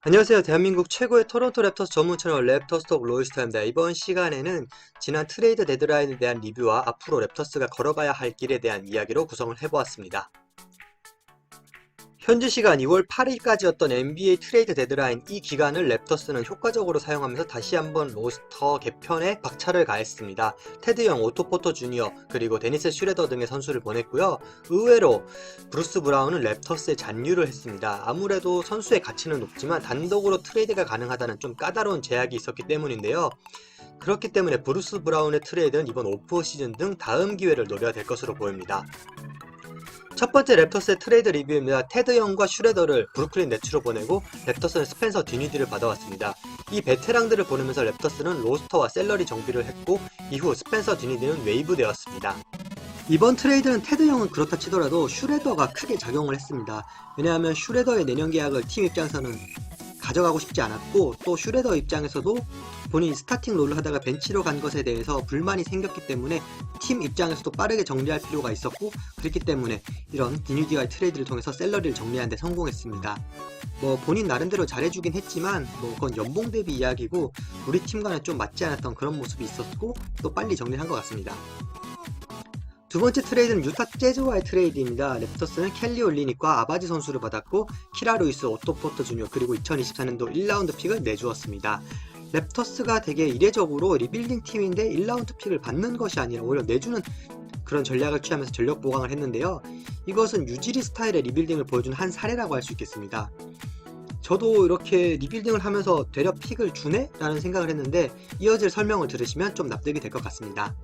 안녕하세요. 대한민국 최고의 토론토 랩터스 전문 채널 랩터스 톡 로이스터입니다. 이번 시간에는 지난 트레이드 데드라인에 대한 리뷰와 앞으로 랩터스가 걸어가야 할 길에 대한 이야기로 구성을 해보았습니다. 현지 시간 2월 8일까지였던 NBA 트레이드 데드라인 이 기간을 랩터스는 효과적으로 사용하면서 다시 한번 로스터 개편에 박차를 가했습니다. 테드 영, 오토 포터 주니어, 그리고 데니스 슈레더 등의 선수를 보냈고요. 의외로 브루스 브라운은 랩터스에 잔류를 했습니다. 아무래도 선수의 가치는 높지만 단독으로 트레이드가 가능하다는 좀 까다로운 제약이 있었기 때문인데요. 그렇기 때문에 브루스 브라운의 트레이드는 이번 오프 시즌 등 다음 기회를 노려야 될 것으로 보입니다. 첫 번째 랩터스의 트레이드 리뷰입니다. 테드 영과 슈레더를 브루클린 네츠로 보내고 랩터스는 스펜서 디니디를 받아왔습니다. 이 베테랑들을 보내면서 랩터스는 로스터와 셀러리 정비를 했고 이후 스펜서 디니디는 웨이브되었습니다. 이번 트레이드는 테드 영은 그렇다 치더라도 슈레더가 크게 작용을 했습니다. 왜냐하면 슈레더의 내년 계약을 팀 입장에서는 가져가고 싶지 않았고, 또 슈레더 입장에서도 본인이 스타팅 롤을 하다가 벤치로 간 것에 대해서 불만이 생겼기 때문에 팀 입장에서도 빠르게 정리할 필요가 있었고, 그렇기 때문에 이런 디뉴디와의 트레이드를 통해서 셀러리를 정리하는 데 성공했습니다. 본인 나름대로 잘해주긴 했지만 그건 연봉 대비 이야기고 우리 팀과는 좀 맞지 않았던 그런 모습이 있었고, 또 빨리 정리를 한 것 같습니다. 두 번째 트레이드는 유타 재즈와의 트레이드입니다. 랩터스는 켈리 올리닉과 아바지 선수를 받았고 키라 루이스, 오토 포터 주니어, 그리고 2024년도 1라운드 픽을 내주었습니다. 랩터스가 되게 이례적으로 리빌딩 팀인데 1라운드 픽을 받는 것이 아니라 오히려 내주는 그런 전략을 취하면서 전력 보강을 했는데요. 이것은 유지리 스타일의 리빌딩을 보여준 한 사례라고 할 수 있겠습니다. 저도 이렇게 리빌딩을 하면서 되려 픽을 주네? 라는 생각을 했는데 이어질 설명을 들으시면 좀 납득이 될 것 같습니다.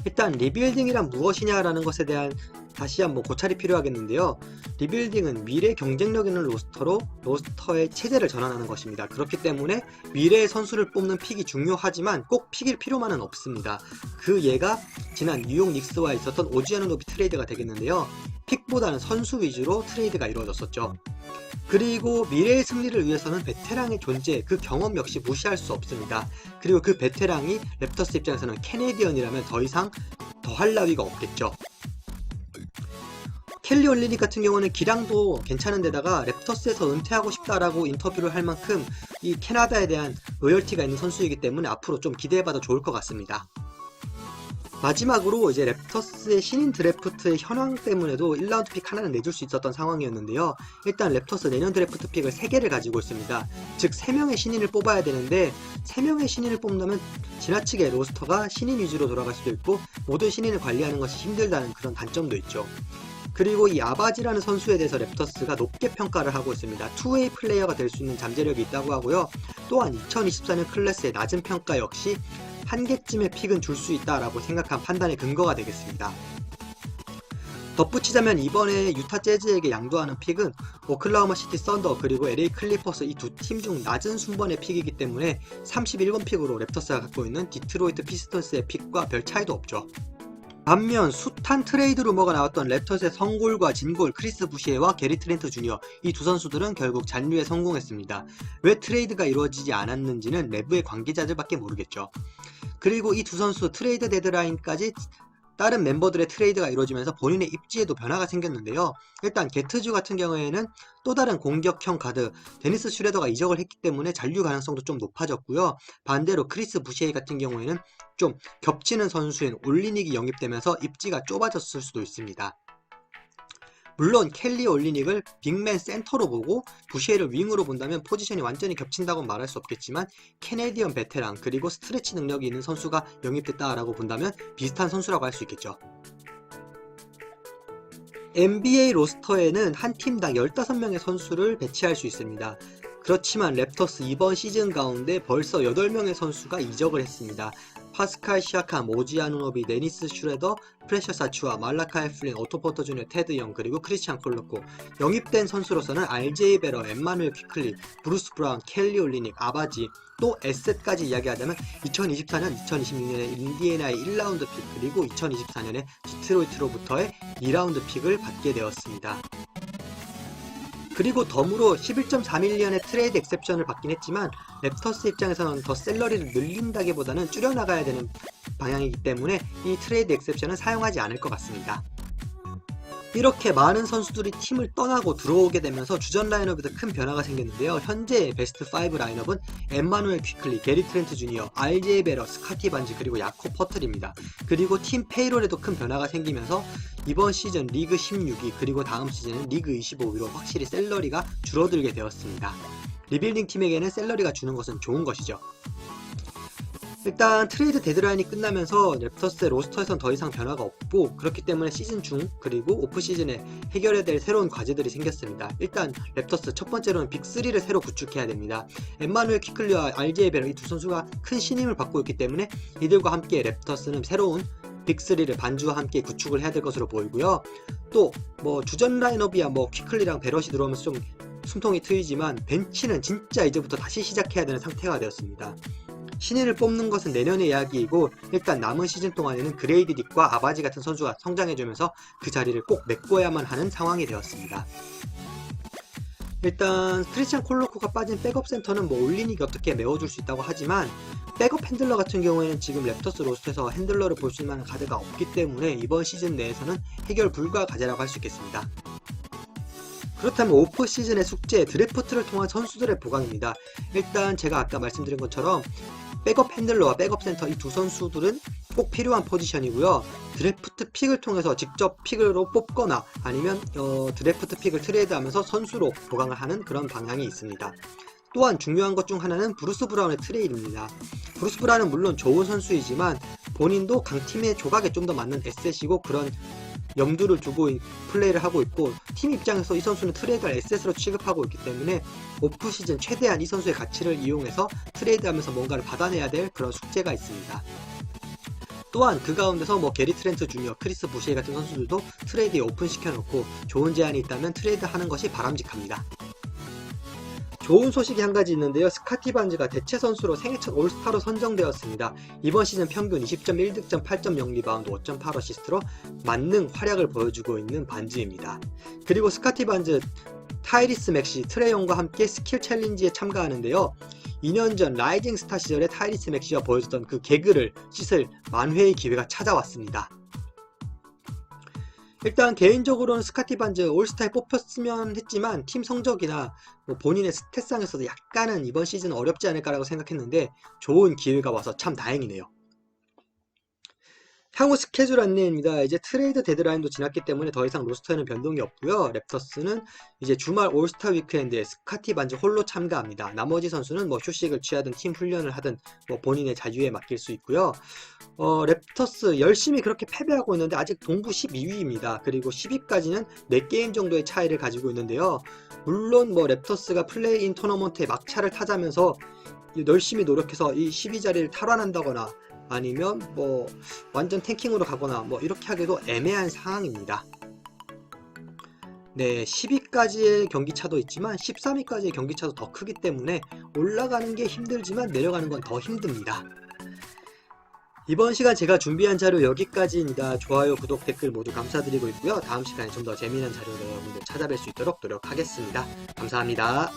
일단 리빌딩이란 무엇이냐라는 것에 대한 다시 한번 고찰이 필요하겠는데요. 리빌딩은 미래 경쟁력 있는 로스터로 로스터의 체제를 전환하는 것입니다. 그렇기 때문에 미래의 선수를 뽑는 픽이 중요하지만 꼭 픽일 필요만은 없습니다. 그 예가 지난 뉴욕 닉스와 있었던 오지 아누노비 트레이드가 되겠는데요. 픽보다는 선수 위주로 트레이드가 이루어졌었죠. 그리고 미래의 승리를 위해서는 베테랑의 존재, 그 경험 역시 무시할 수 없습니다. 그리고 그 베테랑이 랩터스 입장에서는 캐네디언이라면 더 이상 더할 나위가 없겠죠. 켈리 올리닉 같은 경우는 기량도 괜찮은 데다가 랩터스에서 은퇴하고 싶다라고 인터뷰를 할 만큼 이 캐나다에 대한 로열티가 있는 선수이기 때문에 앞으로 좀 기대해봐도 좋을 것 같습니다. 마지막으로 이제 랩터스의 신인 드래프트의 현황 때문에도 1라운드 픽 하나는 내줄 수 있었던 상황이었는데요. 일단 랩터스 내년 드래프트 픽을 3개를 가지고 있습니다. 즉 3명의 신인을 뽑아야 되는데 3명의 신인을 뽑는다면 지나치게 로스터가 신인 위주로 돌아갈 수도 있고 모든 신인을 관리하는 것이 힘들다는 그런 단점도 있죠. 그리고 이 아바지라는 선수에 대해서 랩터스가 높게 평가를 하고 있습니다. 투웨이 플레이어가 될 수 있는 잠재력이 있다고 하고요. 또한 2024년 클래스의 낮은 평가 역시 한 개쯤의 픽은 줄 수 있다라고 생각한 판단의 근거가 되겠습니다. 덧붙이자면 이번에 유타 재즈에게 양도하는 픽은 오클라호마 시티 썬더 그리고 LA 클리퍼스 이 두 팀 중 낮은 순번의 픽이기 때문에 31번 픽으로 랩터스가 갖고 있는 디트로이트 피스턴스의 픽과 별 차이도 없죠. 반면 숱한 트레이드 루머가 나왔던 랩터스의 성골과 진골, 크리스 부시에와 게리 트렌트 주니어 이 두 선수들은 결국 잔류에 성공했습니다. 왜 트레이드가 이루어지지 않았는지는 내부의 관계자들밖에 모르겠죠. 그리고 이 두 선수 트레이드 데드라인까지 다른 멤버들의 트레이드가 이루어지면서 본인의 입지에도 변화가 생겼는데요. 일단 게트주 같은 경우에는 또 다른 공격형 가드 데니스 슈레더가 이적을 했기 때문에 잔류 가능성도 좀 높아졌고요. 반대로 크리스 부시에 같은 경우에는 좀 겹치는 선수인 올리닉이 영입되면서 입지가 좁아졌을 수도 있습니다. 물론 켈리 올리닉을 빅맨 센터로 보고 부시에를 윙으로 본다면 포지션이 완전히 겹친다고 말할 수 없겠지만 캐네디언 베테랑 그리고 스트레치 능력이 있는 선수가 영입됐다라고 본다면 비슷한 선수라고 할 수 있겠죠. NBA 로스터에는 한 팀당 15명의 선수를 배치할 수 있습니다. 그렇지만 랩터스 이번 시즌 가운데 벌써 8명의 선수가 이적을 했습니다. 파스칼 시아캄, 오지 아누노비, 데니스 슈레더, 프레셔스 아치와 말라카 에플린, 오토 포터 주니어, 테드 영, 그리고 크리스찬 콜로코. 영입된 선수로서는 RJ 베러, 엠마누엘 퀴클리, 브루스 브라운, 켈리 올리닉, 아바지, 또 에셋까지 이야기하자면 2024년, 2026년에 인디애나의 1라운드 픽 그리고 2024년에 디트로이트로부터의 2라운드 픽을 받게 되었습니다. 그리고 덤으로 11.4밀리언의 트레이드 엑셉션을 받긴 했지만 랩터스 입장에서는 더 셀러리를 늘린다기보다는 줄여나가야 되는 방향이기 때문에 이 트레이드 엑셉션은 사용하지 않을 것 같습니다. 이렇게 많은 선수들이 팀을 떠나고 들어오게 되면서 주전 라인업에도 큰 변화가 생겼는데요. 현재 베스트 5 라인업은 엠마누엘 퀴클리, 게리 트렌트 주니어, RJ 베러, 스카티 반지 그리고 야코 퍼틀입니다. 그리고 팀 페이롤에도 큰 변화가 생기면서 이번 시즌 리그 16위 그리고 다음 시즌은 리그 25위로 확실히 샐러리가 줄어들게 되었습니다. 리빌딩 팀에게는 샐러리가 주는 것은 좋은 것이죠. 일단 트레이드 데드라인이 끝나면서 랩터스의 로스터에선 더 이상 변화가 없고, 그렇기 때문에 시즌 중 그리고 오프 시즌에 해결해야 될 새로운 과제들이 생겼습니다. 일단 랩터스 첫 번째로는 빅3를 새로 구축해야 됩니다. 엠마누엘 퀴클리와 RJ 베러 이 두 선수가 큰 신임을 받고 있기 때문에 이들과 함께 랩터스는 새로운 빅3를 반주와 함께 구축을 해야 될 것으로 보이고요. 또 뭐 주전 라인업이야 뭐 퀴클리랑 베럿이 들어오면서 좀 숨통이 트이지만 벤치는 진짜 이제부터 다시 시작해야 되는 상태가 되었습니다. 신인을 뽑는 것은 내년의 이야기이고, 일단 남은 시즌 동안에는 그레이디 딕과 아바지 같은 선수가 성장해주면서 그 자리를 꼭 메꿔야만 하는 상황이 되었습니다. 일단 크리스찬 콜로코가 빠진 백업 센터는 뭐 올리닉이 어떻게 메워줄 수 있다고 하지만, 백업 핸들러 같은 경우에는 지금 랩터스 로스트에서 핸들러를 볼 수 있는 카드가 없기 때문에 이번 시즌 내에서는 해결 불가 과제라고 할 수 있겠습니다. 그렇다면 오프 시즌의 숙제, 드래프트를 통한 선수들의 보강입니다. 일단 제가 아까 말씀드린 것처럼 백업 핸들러와 백업 센터 이 두 선수들은 꼭 필요한 포지션이고요. 드래프트 픽을 통해서 직접 픽으로 뽑거나 아니면 드래프트 픽을 트레이드하면서 선수로 보강을 하는 그런 방향이 있습니다. 또한 중요한 것 중 하나는 브루스 브라운의 트레이드입니다. 브루스 브라운은 물론 좋은 선수이지만 본인도 강팀의 조각에 좀 더 맞는 에셋이고, 그런 염두를 두고 플레이를 하고 있고, 팀 입장에서 이 선수는 트레이드할 에셋으로 취급하고 있기 때문에 오프 시즌 최대한 이 선수의 가치를 이용해서 트레이드하면서 뭔가를 받아내야 될 그런 숙제가 있습니다. 또한 그 가운데서 뭐 게리 트렌트 주니어, 크리스 부시에 같은 선수들도 트레이드에 오픈시켜놓고 좋은 제안이 있다면 트레이드하는 것이 바람직합니다. 좋은 소식이 한 가지 있는데요. 스카티 반즈가 대체 선수로 생애 첫 올스타로 선정되었습니다. 이번 시즌 평균 20점, 1득점, 8.0 리바운드, 5.8 어시스트로 만능 활약을 보여주고 있는 반즈입니다. 그리고 스카티 반즈, 타이리스 맥시, 트레이용과 함께 스킬 챌린지에 참가하는데요. 2년 전 라이징 스타 시절에 타이리스 맥시가 보여줬던 그 개그를 씻을 만회의 기회가 찾아왔습니다. 일단 개인적으로는 스카티 반즈 올스타에 뽑혔으면 했지만 팀 성적이나 뭐 본인의 스탯상에서도 약간은 이번 시즌 어렵지 않을까라고 생각했는데 좋은 기회가 와서 참 다행이네요. 향후 스케줄 안내입니다. 이제 트레이드 데드라인도 지났기 때문에 더 이상 로스터에는 변동이 없고요. 랩터스는 이제 주말 올스타 위크엔드에 스카티 반즈 홀로 참가합니다. 나머지 선수는 뭐 휴식을 취하든 팀 훈련을 하든 뭐 본인의 자유에 맡길 수 있고요. 랩터스 열심히 그렇게 패배하고 있는데 아직 동부 12위입니다. 그리고 10위까지는 4게임 정도의 차이를 가지고 있는데요. 물론 뭐 랩터스가 플레이인 토너먼트에 막차를 타자면서 열심히 노력해서 이 10위 자리를 탈환한다거나 아니면 뭐 완전 탱킹으로 가거나 뭐 이렇게 하기도 애매한 상황입니다. 네, 10위까지의 경기차도 있지만 13위까지의 경기차도 더 크기 때문에 올라가는 게 힘들지만 내려가는 건 더 힘듭니다. 이번 시간 제가 준비한 자료 여기까지입니다. 좋아요, 구독, 댓글 모두 감사드리고 있고요. 다음 시간에 좀 더 재미있는 자료로 여러분들 찾아뵐 수 있도록 노력하겠습니다. 감사합니다.